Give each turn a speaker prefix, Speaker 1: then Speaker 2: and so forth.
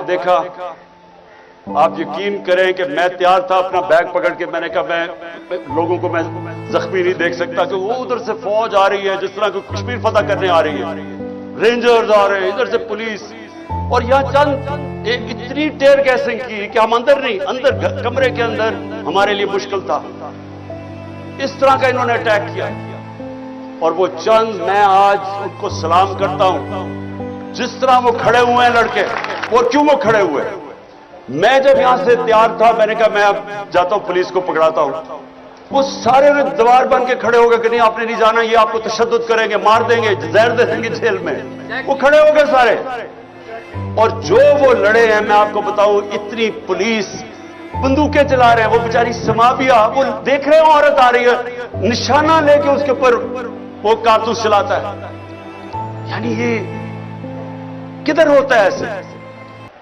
Speaker 1: دیکھا, آپ یقین کریں کہ میں تیار تھا اپنا بیگ پکڑ کے, میں نے کہا میں لوگوں کو میں زخمی نہیں دیکھ سکتا کہ وہ ادھر سے فوج آ رہی ہے جس طرح کوئی کشمیر فتح کرنے آ رہی ہے, رینجرز آ رہے ہیں, ادھر سے پولیس, اور یہاں چند اتنی ٹیئر گیسنگ کی کہ ہم اندر نہیں, اندر کمرے کے اندر ہمارے لیے مشکل تھا. اس طرح کا انہوں نے اٹیک کیا, اور وہ چند, میں آج ان کو سلام کرتا ہوں جس طرح وہ کھڑے ہوئے ہیں لڑکے. وہ کیوں وہ کھڑے ہوئے؟ میں جب یہاں سے تیار تھا میں نے کہا میں اب جاتا ہوں پولیس کو پکڑاتا ہوں, وہ سارے دیوار بن کے کھڑے ہو گئے کہ نہیں آپ نے نہیں جانا, یہ آپ کو تشدد کریں گے, مار دیں گے, زہر دے دیں گے جیل میں. وہ کھڑے ہو گئے سارے, اور جو وہ لڑے ہیں میں آپ کو بتاؤں, اتنی پولیس بندوقیں چلا رہے ہیں, وہ بیچاری سمابیا وہ دیکھ رہے ہو عورت آ رہی ہے, نشانہ لے کے اس کے اوپر وہ کارتوس چلاتا ہے. یعنی یہ کدھر ہوتا ہے ایسے؟